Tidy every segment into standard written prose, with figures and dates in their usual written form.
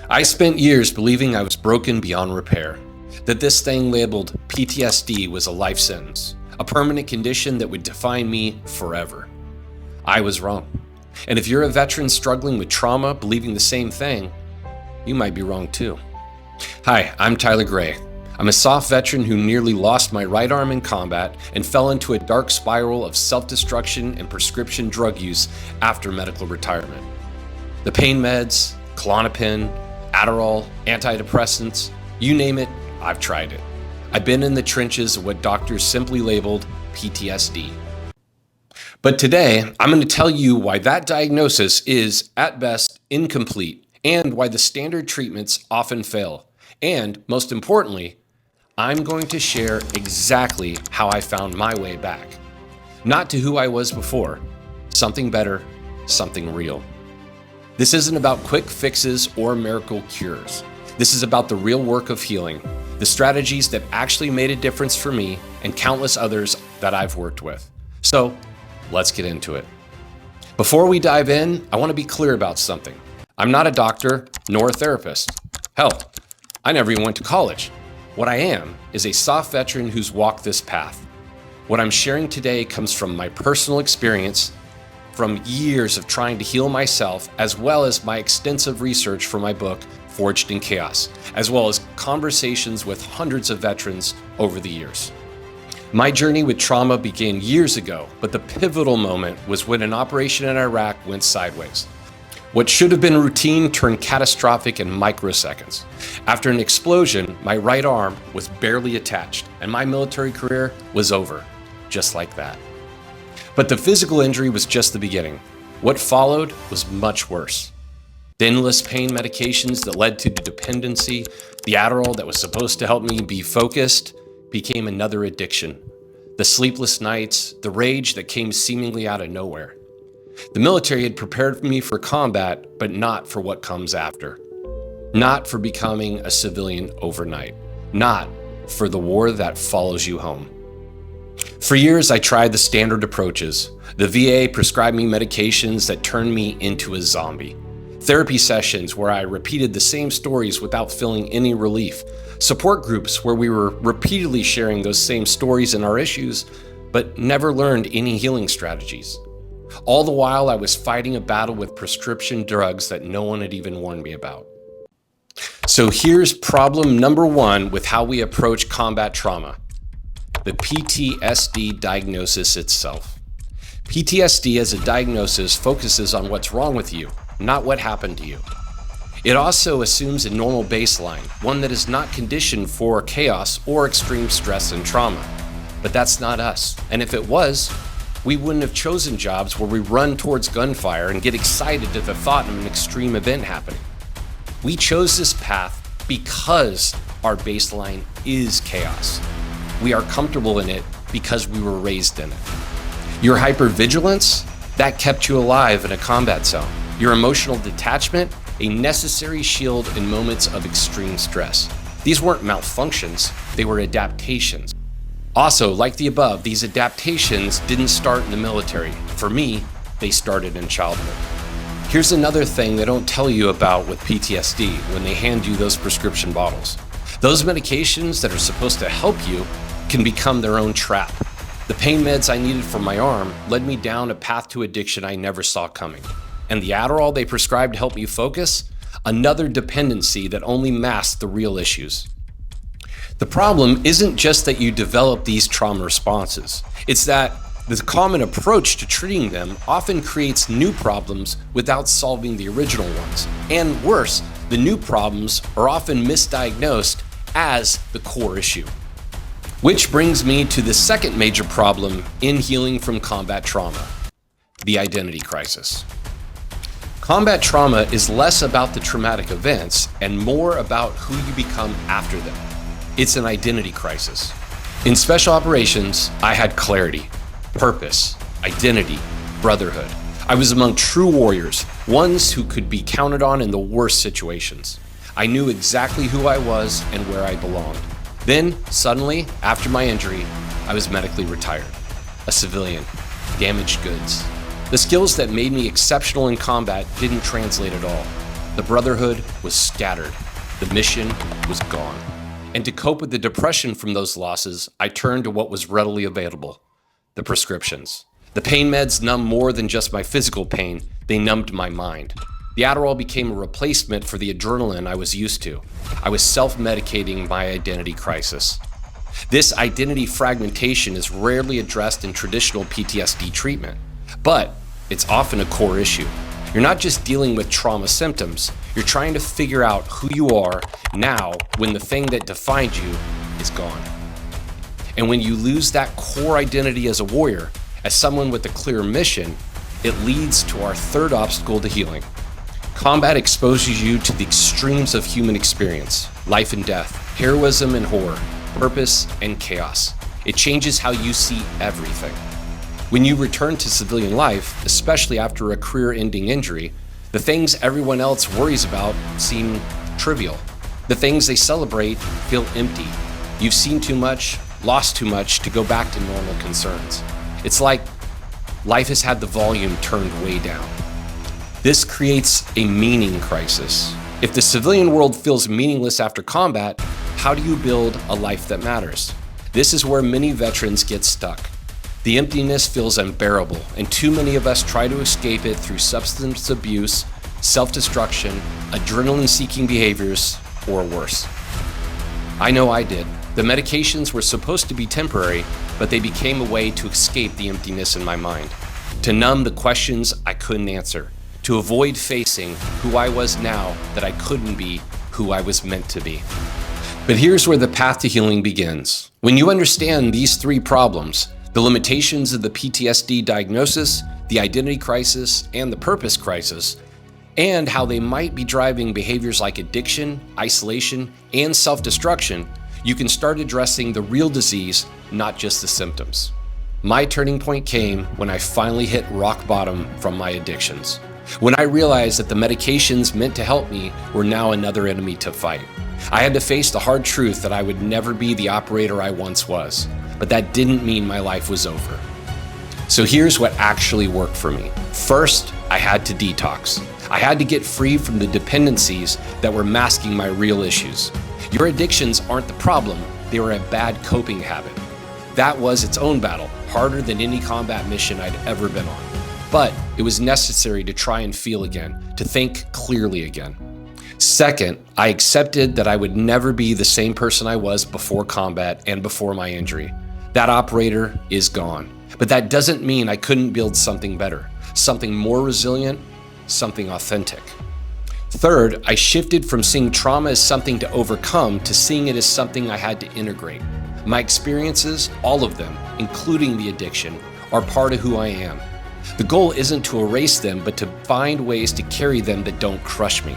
I spent years believing I was broken beyond repair, that this thing labeled PTSD was a life sentence, a permanent condition that would define me forever. I was wrong. And if you're a veteran struggling with trauma, believing the same thing, you might be wrong too. Hi, I'm Tyler Gray. I'm a soft veteran who nearly lost my right arm in combat and fell into a dark spiral of self-destruction and prescription drug use after medical retirement. The pain meds, Klonopin, Adderall, antidepressants, you name it, I've tried it. I've been in the trenches of what doctors simply labeled PTSD. But today, I'm going to tell you why that diagnosis is, at best, incomplete, and why the standard treatments often fail. And, most importantly, I'm going to share exactly how I found my way back. Not to who I was before, something better, something real. This isn't about quick fixes or miracle cures. This is about the real work of healing, the strategies that actually made a difference for me and countless others that I've worked with. So, let's get into it. Before we dive in, I want to be clear about something. I'm not a doctor nor a therapist. Hell, I never even went to college. What I am is a soft veteran who's walked this path. What I'm sharing today comes from my personal experience, from years of trying to heal myself, as well as my extensive research for my book, Forged in Chaos, as well as conversations with hundreds of veterans over the years. My journey with trauma began years ago, but the pivotal moment was when an operation in Iraq went sideways. What should have been routine turned catastrophic in microseconds. After an explosion, my right arm was barely attached, and my military career was over, just like that. But the physical injury was just the beginning. What followed was much worse. The endless pain medications that led to dependency, the Adderall that was supposed to help me be focused, became another addiction. The sleepless nights, the rage that came seemingly out of nowhere. The military had prepared me for combat, but not for what comes after. Not for becoming a civilian overnight. Not for the war that follows you home. For years, I tried the standard approaches. The VA prescribed me medications that turned me into a zombie. Therapy sessions where I repeated the same stories without feeling any relief. Support groups where we were repeatedly sharing those same stories and our issues, but never learned any healing strategies. All the while, I was fighting a battle with prescription drugs that no one had even warned me about. So here's problem number one with how we approach combat trauma: the PTSD diagnosis itself. PTSD as a diagnosis focuses on what's wrong with you, not what happened to you. It also assumes a normal baseline, one that is not conditioned for chaos or extreme stress and trauma. But that's not us. And if it was, we wouldn't have chosen jobs where we run towards gunfire and get excited at the thought of an extreme event happening. We chose this path because our baseline is chaos. We are comfortable in it because we were raised in it. Your hypervigilance, that kept you alive in a combat zone. Your emotional detachment, a necessary shield in moments of extreme stress. These weren't malfunctions, they were adaptations. Also, like the above, these adaptations didn't start in the military. For me, they started in childhood. Here's another thing they don't tell you about with PTSD when they hand you those prescription bottles. Those medications that are supposed to help you can become their own trap. The pain meds I needed for my arm led me down a path to addiction I never saw coming. And the Adderall they prescribed to help me focus, another dependency that only masked the real issues. The problem isn't just that you develop these trauma responses. It's that the common approach to treating them often creates new problems without solving the original ones. And worse, the new problems are often misdiagnosed as the core issue. Which brings me to the second major problem in healing from combat trauma: the identity crisis. Combat trauma is less about the traumatic events and more about who you become after them. It's an identity crisis. In special operations, I had clarity, purpose, identity, brotherhood. I was among true warriors, ones who could be counted on in the worst situations. I knew exactly who I was and where I belonged. Then, suddenly, after my injury, I was medically retired, a civilian, damaged goods. The skills that made me exceptional in combat didn't translate at all. The brotherhood was scattered. The mission was gone. And to cope with the depression from those losses, I turned to what was readily available: the prescriptions. The pain meds numbed more than just my physical pain, they numbed my mind. The Adderall became a replacement for the adrenaline I was used to. I was self-medicating my identity crisis. This identity fragmentation is rarely addressed in traditional PTSD treatment, but it's often a core issue. You're not just dealing with trauma symptoms, you're trying to figure out who you are now when the thing that defined you is gone. And when you lose that core identity as a warrior, as someone with a clear mission, it leads to our third obstacle to healing. Combat exposes you to the extremes of human experience: life and death, heroism and horror, purpose and chaos. It changes how you see everything. When you return to civilian life, especially after a career-ending injury, the things everyone else worries about seem trivial. The things they celebrate feel empty. You've seen too much, lost too much to go back to normal concerns. It's like life has had the volume turned way down. This creates a meaning crisis. If the civilian world feels meaningless after combat, how do you build a life that matters? This is where many veterans get stuck. The emptiness feels unbearable, and too many of us try to escape it through substance abuse, self-destruction, adrenaline-seeking behaviors, or worse. I know I did. The medications were supposed to be temporary, but they became a way to escape the emptiness in my mind, to numb the questions I couldn't answer, to avoid facing who I was now that I couldn't be who I was meant to be. But here's where the path to healing begins. When you understand these three problems, the limitations of the PTSD diagnosis, the identity crisis, and the purpose crisis, and how they might be driving behaviors like addiction, isolation, and self-destruction, you can start addressing the real disease, not just the symptoms. My turning point came when I finally hit rock bottom from my addictions. When I realized that the medications meant to help me were now another enemy to fight. I had to face the hard truth that I would never be the operator I once was, but that didn't mean my life was over. So here's what actually worked for me. First, I had to detox. I had to get free from the dependencies that were masking my real issues. Your addictions aren't the problem, they were a bad coping habit. That was its own battle, harder than any combat mission I'd ever been on. But it was necessary to try and feel again, to think clearly again. Second, I accepted that I would never be the same person I was before combat and before my injury. That operator is gone. But that doesn't mean I couldn't build something better, something more resilient, something authentic. Third, I shifted from seeing trauma as something to overcome to seeing it as something I had to integrate. My experiences, all of them, including the addiction, are part of who I am. The goal isn't to erase them, but to find ways to carry them that don't crush me.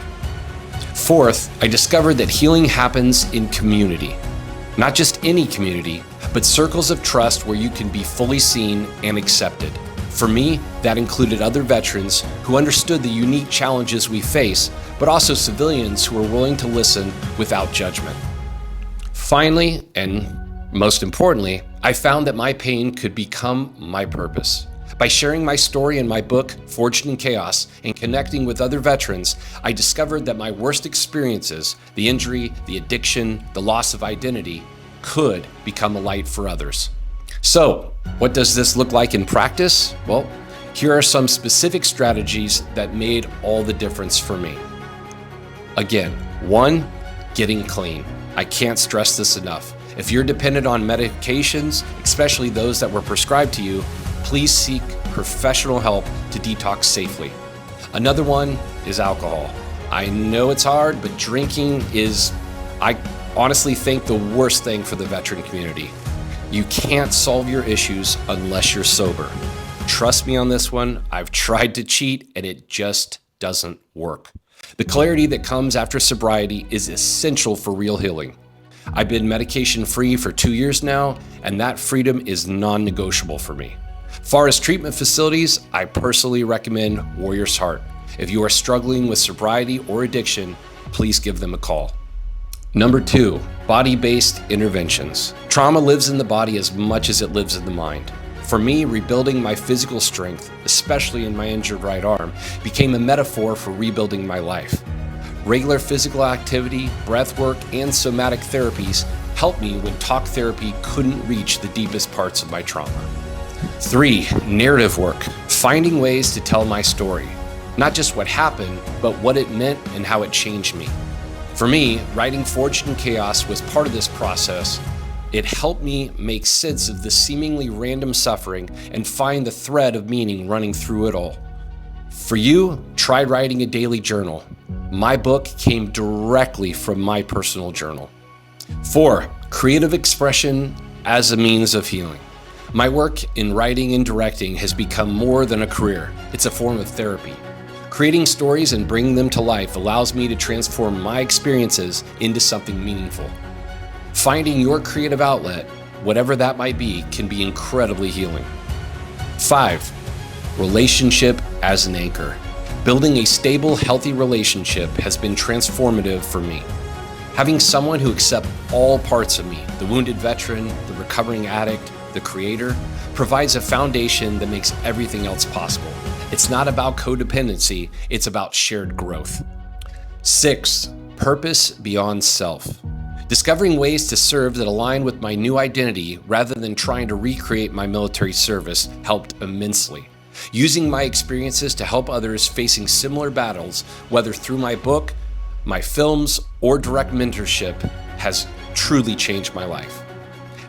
Fourth, I discovered that healing happens in community. Not just any community, but circles of trust where you can be fully seen and accepted. For me, that included other veterans who understood the unique challenges we face, but also civilians who were willing to listen without judgment. Finally, and most importantly, I found that my pain could become my purpose. By sharing my story in my book, Forged in Chaos, and connecting with other veterans, I discovered that my worst experiences, the injury, the addiction, the loss of identity, could become a light for others. So, what does this look like in practice? Well, here are some specific strategies that made all the difference for me. Again, 1, getting clean. I can't stress this enough. If you're dependent on medications, especially those that were prescribed to you, please seek professional help to detox safely. Another one is alcohol. I know it's hard, but drinking is, I honestly think, the worst thing for the veteran community. You can't solve your issues unless you're sober. Trust me on this one. I've tried to cheat and it just doesn't work. The clarity that comes after sobriety is essential for real healing. I've been medication free for 2 years now, and that freedom is non-negotiable for me. Far as treatment facilities, I personally recommend Warrior's Heart. If you are struggling with sobriety or addiction, please give them a call. Number 2, body-based interventions. Trauma lives in the body as much as it lives in the mind. For me, rebuilding my physical strength, especially in my injured right arm, became a metaphor for rebuilding my life. Regular physical activity, breath work, and somatic therapies helped me when talk therapy couldn't reach the deepest parts of my trauma. 3. Narrative work, finding ways to tell my story. Not just what happened, but what it meant and how it changed me. For me, writing Forged in Chaos was part of this process. It helped me make sense of the seemingly random suffering and find the thread of meaning running through it all. For you, try writing a daily journal. My book came directly from my personal journal. 4. Creative expression as a means of healing. My work in writing and directing has become more than a career. It's a form of therapy. Creating stories and bringing them to life allows me to transform my experiences into something meaningful. Finding your creative outlet, whatever that might be, can be incredibly healing. 5. Relationship as an anchor. Building a stable, healthy relationship has been transformative for me. Having someone who accepts all parts of me, the wounded veteran, the recovering addict, the creator, provides a foundation that makes everything else possible. It's not about codependency, it's about shared growth. 6. Purpose beyond self. Discovering ways to serve that align with my new identity rather than trying to recreate my military service helped immensely. Using my experiences to help others facing similar battles, whether through my book, my films, or direct mentorship, has truly changed my life.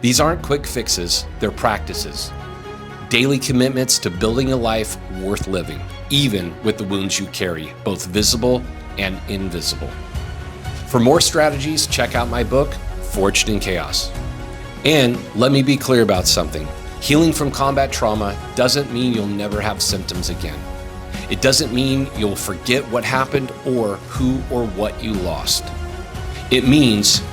These aren't quick fixes, they're practices. Daily commitments to building a life worth living, even with the wounds you carry, both visible and invisible. For more strategies, check out my book, Forged in Chaos. And let me be clear about something. Healing from combat trauma doesn't mean you'll never have symptoms again. It doesn't mean you'll forget what happened or who or what you lost. It means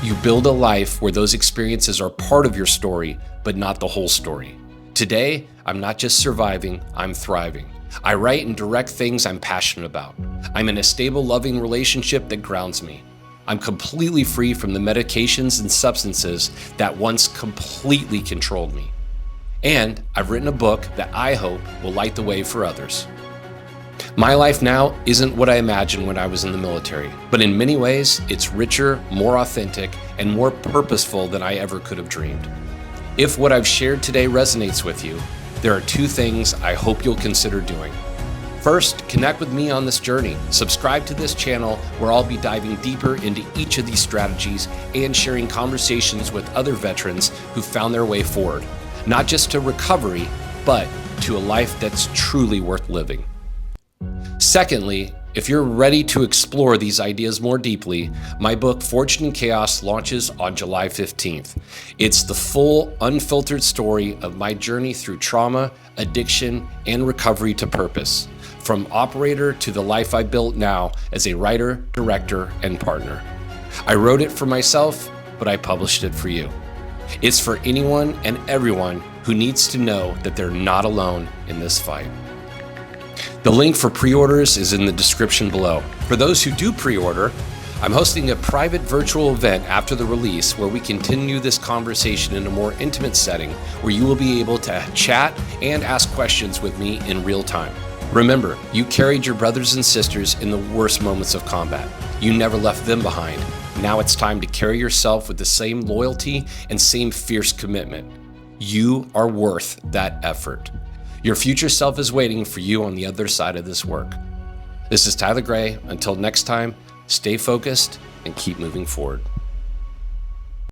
you build a life where those experiences are part of your story, but not the whole story. Today, I'm not just surviving, I'm thriving. I write and direct things I'm passionate about. I'm in a stable, loving relationship that grounds me. I'm completely free from the medications and substances that once completely controlled me. And I've written a book that I hope will light the way for others. My life now isn't what I imagined when I was in the military, but in many ways, it's richer, more authentic, and more purposeful than I ever could have dreamed. If what I've shared today resonates with you, there are 2 things I hope you'll consider doing. First, connect with me on this journey. Subscribe to this channel where I'll be diving deeper into each of these strategies and sharing conversations with other veterans who found their way forward, not just to recovery, but to a life that's truly worth living. Secondly, if you're ready to explore these ideas more deeply, my book, Forged in Chaos, launches on July 15th. It's the full, unfiltered story of my journey through trauma, addiction, and recovery to purpose, from operator to the life I built now as a writer, director, and partner. I wrote it for myself, but I published it for you. It's for anyone and everyone who needs to know that they're not alone in this fight. The link for pre-orders is in the description below. For those who do pre-order, I'm hosting a private virtual event after the release where we continue this conversation in a more intimate setting where you will be able to chat and ask questions with me in real time. Remember, you carried your brothers and sisters in the worst moments of combat. You never left them behind. Now it's time to carry yourself with the same loyalty and same fierce commitment. You are worth that effort. Your future self is waiting for you on the other side of this work. This is Tyler Gray. Until next time, stay focused and keep moving forward.